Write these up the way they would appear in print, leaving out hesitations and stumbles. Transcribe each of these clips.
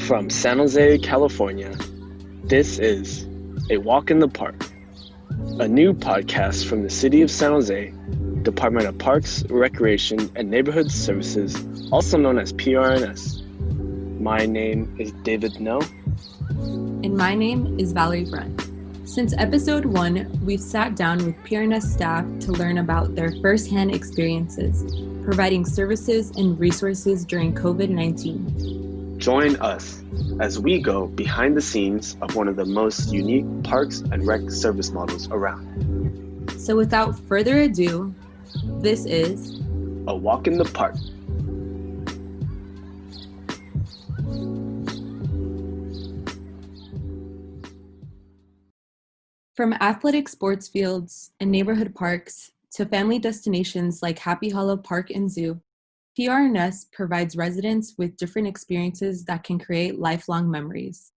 From San Jose, California, this is A Walk in the Park, a new podcast from the City of San Jose, Department of Parks, Recreation, and Neighborhood Services, also known as PRNS. My name is David No. And my name is Valerie Brunt. Since episode 1, we've sat down with PRNS staff to learn about their firsthand experiences, providing services and resources during COVID-19. Join us as we go behind the scenes of one of the most unique parks and rec service models around. So without further ado, this is A Walk in the Park. From athletic sports fields and neighborhood parks to family destinations like Happy Hollow Park and Zoo, PRNS provides residents with different experiences that can create lifelong memories.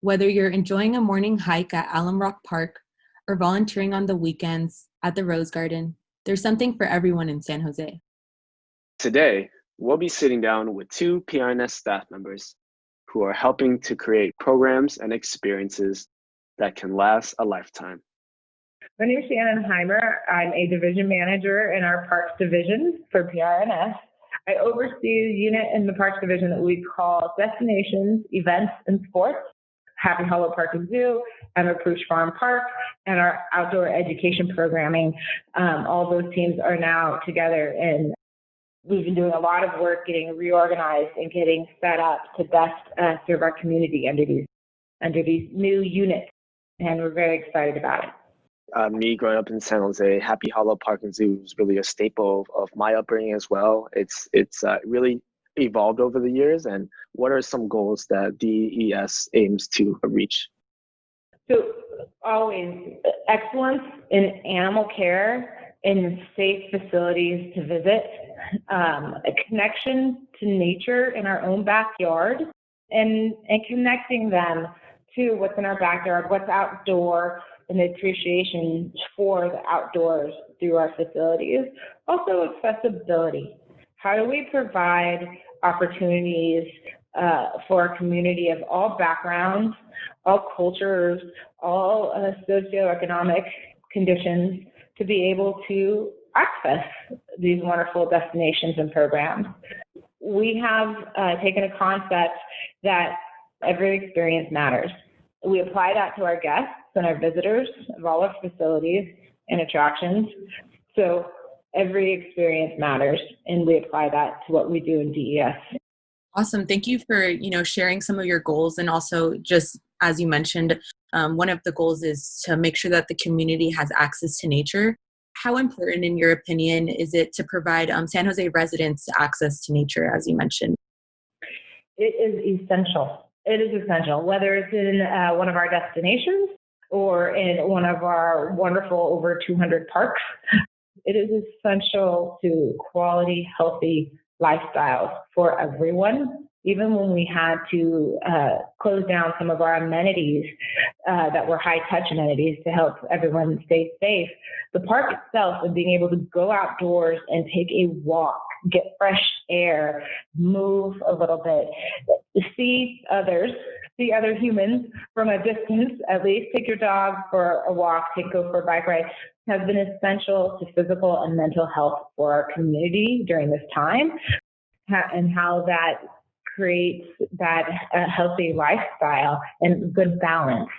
Whether you're enjoying a morning hike at Alum Rock Park or volunteering on the weekends at the Rose Garden, there's something for everyone in San Jose. Today, we'll be sitting down with 2 PRNS staff members who are helping to create programs and experiences that can last a lifetime. My name is Shannon Heimer. I'm a division manager in our Parks Division for PRNS. I oversee a unit in the Parks Division that we call Destinations, Events, and Sports, Happy Hollow Park and Zoo, Emma Prush Farm Park, and our outdoor education programming. All those teams are now together, and we've been doing a lot of work getting reorganized and getting set up to best serve our community under these new units, and we're very excited about it. Me growing up in San Jose, Happy Hollow Park and Zoo was really a staple of my upbringing as well. It's really evolved over the years. And what are some goals that DES aims to reach? So always excellence in animal care and safe facilities to visit, a connection to nature in our own backyard, and connecting them to what's in our backyard, what's outdoor, and the appreciation for the outdoors through our facilities. Also accessibility. How do we provide opportunities for a community of all backgrounds, all cultures, all socioeconomic conditions to be able to access these wonderful destinations and programs? We have taken a concept that every experience matters. We apply that to our guests and our visitors of all our facilities and attractions. So every experience matters, and we apply that to what we do in DES. Awesome. Thank you for, sharing some of your goals. And also, just as you mentioned, one of the goals is to make sure that the community has access to nature. How important, in your opinion, is it to provide San Jose residents access to nature, as you mentioned? It is essential. It is essential, whether it's in one of our destinations or in one of our wonderful over 200 parks. It is essential to quality, healthy lifestyles for everyone. Even when we had to close down some of our amenities that were high-touch amenities to help everyone stay safe, the park itself and being able to go outdoors and take a walk, get fresh air, move a little bit, see other humans from a distance, at least take your dog for a walk, go for a bike ride, has been essential to physical and mental health for our community during this time, and how that creates that healthy lifestyle and good balance.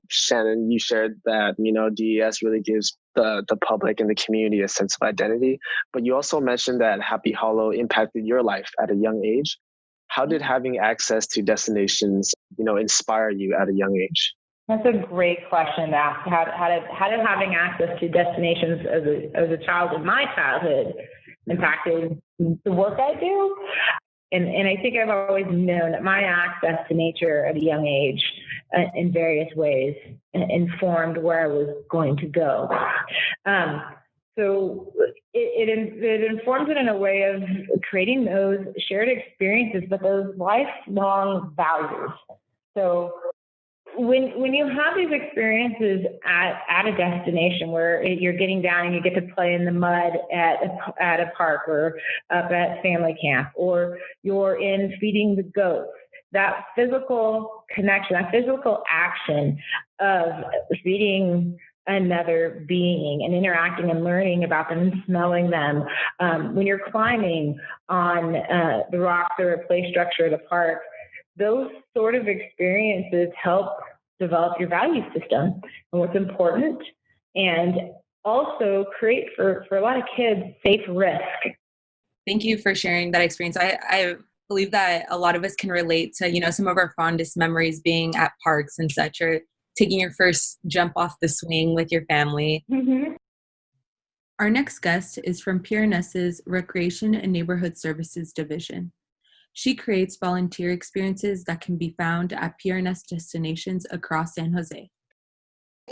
Shannon, you shared that, DES really gives the public and the community a sense of identity, but you also mentioned that Happy Hollow impacted your life at a young age. How did having access to destinations, inspire you at a young age? That's a great question to ask. How did having access to destinations as a child in my childhood impacted the work I do? And I think I've always known that my access to nature at a young age in various ways informed where I was going to go. So it informs it in a way of creating those shared experiences, but those lifelong values. So when you have these experiences at a destination where you're getting down and you get to play in the mud at a park or up at family camp, or you're in feeding the goats, that physical connection, that physical action of feeding another being and interacting and learning about them and smelling them. When you're climbing on the rocks or a play structure of the park, those sort of experiences help develop your value system and what's important, and also create for a lot of kids safe risk. Thank you for sharing that experience. I believe that a lot of us can relate to, some of our fondest memories being at parks and such, or taking your first jump off the swing with your family. Mm-hmm. Our next guest is from PRNS's Recreation and Neighborhood Services Division. She creates volunteer experiences that can be found at PRNS destinations across San Jose.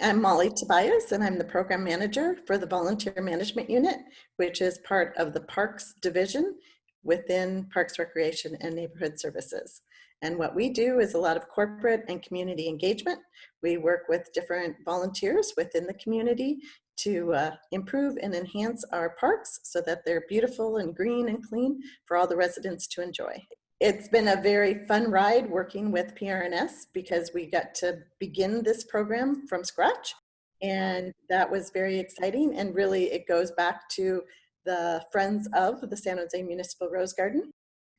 I'm Mollie Tobias, and I'm the program manager for the Volunteer Management Unit, which is part of the Parks Division within Parks, Recreation, and Neighborhood Services. And what we do is a lot of corporate and community engagement. We work with different volunteers within the community to improve and enhance our parks so that they're beautiful and green and clean for all the residents to enjoy. It's been a very fun ride working with PRNS because we got to begin this program from scratch, and that was very exciting. And really it goes back to the Friends of the San Jose Municipal Rose Garden.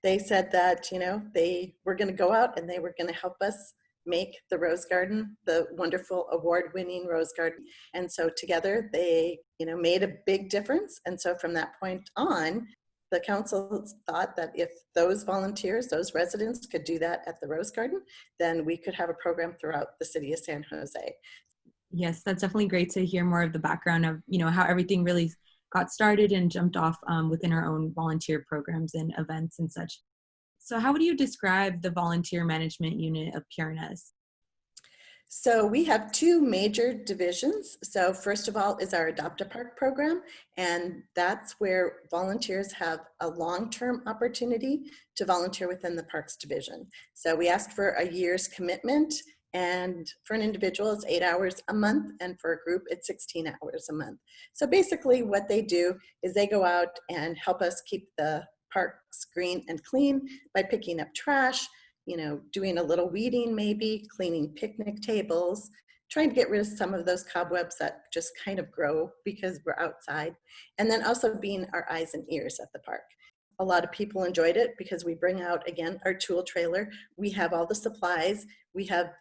They said that, they were going to go out and they were going to help us make the Rose Garden, the wonderful award-winning Rose Garden. And so together they, made a big difference. And so from that point on, the council thought that if those volunteers, those residents could do that at the Rose Garden, then we could have a program throughout the city of San Jose. Yes, that's definitely great to hear more of the background of, how everything really got started and jumped off within our own volunteer programs and events and such. So how would you describe the volunteer management unit of PRNS? So we have two major divisions. So first of all is our Adopt a Park program, and that's where volunteers have a long-term opportunity to volunteer within the Parks division. So we ask for a year's commitment, and for an individual it's 8 hours a month, and for a group it's 16 hours a month. So basically what they do is they go out and help us keep the parks green and clean by picking up trash, doing a little weeding, maybe cleaning picnic tables, trying to get rid of some of those cobwebs that just kind of grow because we're outside, and then also being our eyes and ears at the park. A lot of people enjoyed it because we bring out, again, our tool trailer. We have all the supplies. We have,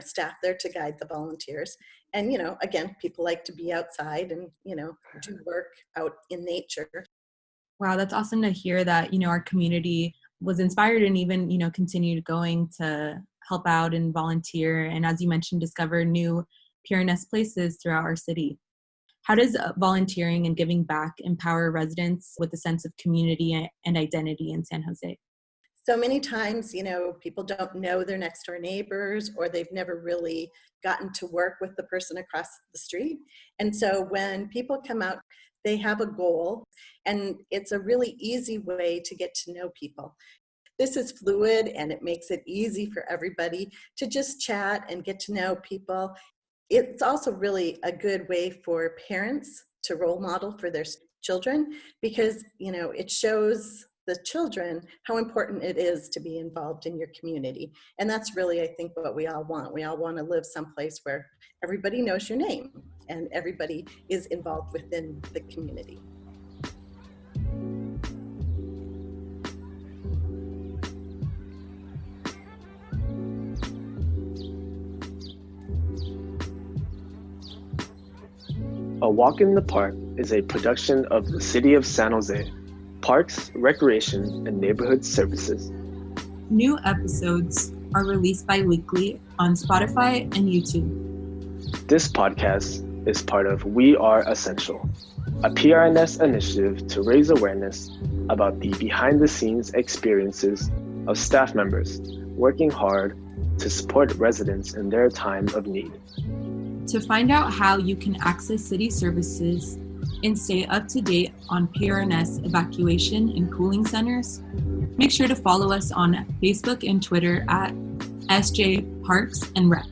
staff there to guide the volunteers. And, again, people like to be outside and, do work out in nature. Wow, that's awesome to hear that, our community was inspired and even, continued going to help out and volunteer. And as you mentioned, discover new PRNS places throughout our city. How does volunteering and giving back empower residents with a sense of community and identity in San Jose? So many times, people don't know their next door neighbors, or they've never really gotten to work with the person across the street. And so when people come out, they have a goal, and it's a really easy way to get to know people. This is fluid, and it makes it easy for everybody to just chat and get to know people. It's also really a good way for parents to role model for their children because, it shows the children how important it is to be involved in your community. And that's really, I think, what we all want. We all want to live someplace where everybody knows your name and everybody is involved within the community. A Walk in the Park is a production of the City of San Jose, Parks, Recreation, and Neighborhood Services. New episodes are released bi-weekly on Spotify and YouTube. This podcast is part of We Are Essential, a PRNS initiative to raise awareness about the behind-the-scenes experiences of staff members working hard to support residents in their time of need. To find out how you can access city services and stay up to date on PRNS evacuation and cooling centers, make sure to follow us on Facebook and Twitter at SJ Parks and Rec.